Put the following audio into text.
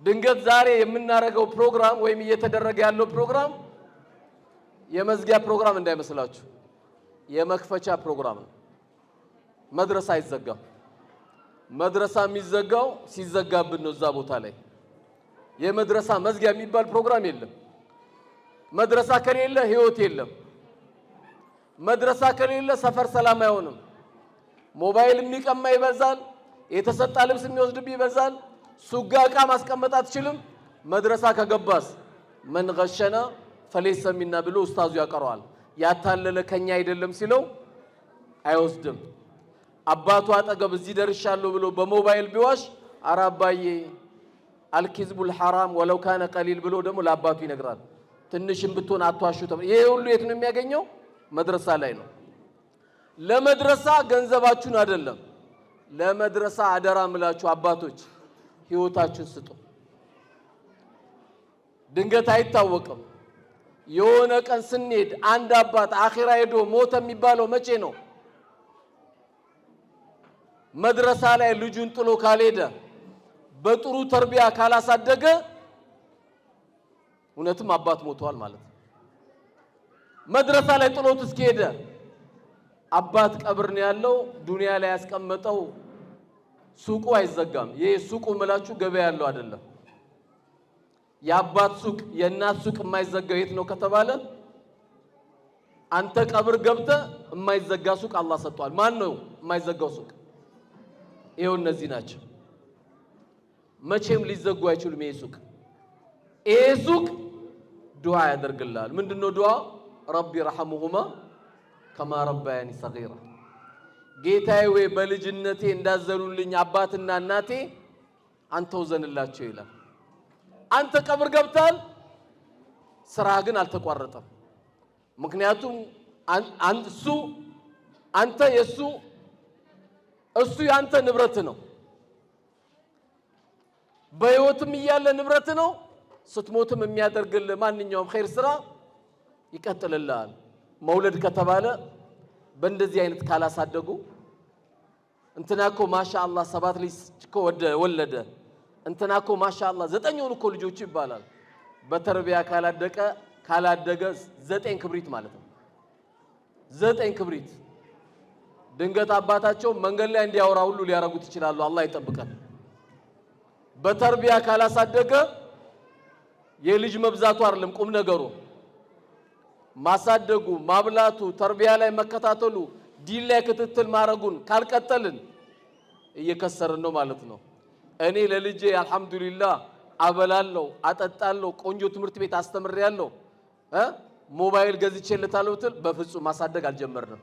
ድንገት ዛሬ የምናረጋው ፕሮግራም ወይም እየተደረገ ያለው ፕሮግራም የመዝጊያ ፕሮግራም እንዳይመስላችሁ የመክፈቻ ፕሮግራም ነው። መድረሳ አይዘጋም። መድረሳ የሚዘጋው ሲዘጋብን ነው። እዛ ቦታ ላይ የመድረሳ መዝጊያ የሚባል ፕሮግራም የለም። መድረሳ ከሌለ ህይወት የለም። መድረሳ ከሌለ ሰፈር ሰላም አይሆንም። ሞባይል የሚቀማ ይበዛል። የተሰጣ ልብስ የሚወስድብ ይበዛል። ሱጋ ዕቃ ማስቀመጥ አትችልም። መድረሳ ከገባስ መን ገሸና ፈለይሰ ሚና ብሎ ኡስታዙ ያቀረዋል። ያታለለ ከኛ አይደለም ሲለው አይወስድም። አባቱ አጠገብ እዚህ ደርሻለሁ ብሎ በሞባይል ቢዋሽ አራባዬ አልኪዝቡል ሐራም ወለው ካነ ቀሊል ብሎ ደግሞ ለአባቱ ይነግራል። ትንሽም ብትሆን አትዋሹ። ይሄ ሁሉ የት ነው የሚያገኘው? መድረሳ ላይ ነው። ለመድረሳ ገንዘባችሁን አይደለም፣ ለመድረሳ አደራ ምላችሁ አባቶች ህይወታችሁን ስጡ። ድንገት አይታወቅም። የሆነ ቀን ስንሄድ አንድ አባት አኺራ ሄዶ ሞተ የሚባለው መቼ ነው? መድረሳ ላይ ልጁን ጥሎ ካልሄደ በጥሩ ተርቢያ ካላሳደገ እውነትም አባት ሞቷል ማለት ነው። መድረሳ ላይ ጥሎት እስከሄደ አባት ቀብር ነው ያለው። ዱንያ ላይ ያስቀመጠው ሱቁ አይዘጋም። ይሄ ሱቁ ምላችሁ ገበያ ያለው አይደለም። የአባት ሱቅ የእናት ሱቅ የማይዘጋው የት ነው ከተባለ አንተ ቀብር ገብተ የማይዘጋ ሱቅ አላህ ሰጥቷል። ማን ነው የማይዘጋው ሱቅ? ይሄው እነዚህ ናቸው። መቼም ሊዘጉ አይችሉም። ይሄ ሱቅ ዱዓ ያደርግልሃል። ምንድነው ዱዓ? ረቢ ረሐሙሁማ ከማ ረባያኒ ሰጊራ። ጌታዬ ወይ በልጅነቴ እንዳዘኑልኝ አባትና እናቴ አንተው ዘንላቸው ይላል። አንተ ቀብር ገብታል፣ ስራ ግን አልተቋረጠም። ምክንያቱም አንተ የሱ እሱ ያንተ ንብረት ነው። በህይወትም እያለ ንብረት ነው። ስትሞትም የሚያደርግልህ ማንኛውም ኸይር ስራ ይቀጥልልሃል። መውለድ ከተባለ በእንደዚህ አይነት ካላሳደጉ እንትናኮ ማሻአላህ 7 ልጅ እኮ ወለደ፣ እንትናኮ ማሻአላህ 9 እኮ ልጆች ይባላል። በተርቢያ ካላደገ 9 ክብሪት ማለት ነው። 9 ክብሪት። ድንገት አባታቸው መንገድ ላይ እንዲያወራ ሁሉ ሊያረጉት ይችላሉ። አላህ ይጠብቀን። በተርቢያ ካላሳደገ የልጅ መብዛቱ አይደለም ቁም ነገሩ፣ ማሳደጉ፣ ማብላቱ፣ ተርቢያ ላይ መከታተሉ፣ ዲን ላይ ክትትል ማረጉን ካልቀጠልን እየከሰርን ነው ማለት ነው። እኔ ለልጄ አልহামዱሊላህ አበላለሁ፣ አጠጣለሁ፣ ቆንጆ ትምህርት ቤት አስተምሬያለሁ፣ ሞባይል ገዝቼለታለሁ ትል በፍጹም ማሳደግ አልጀመርንም።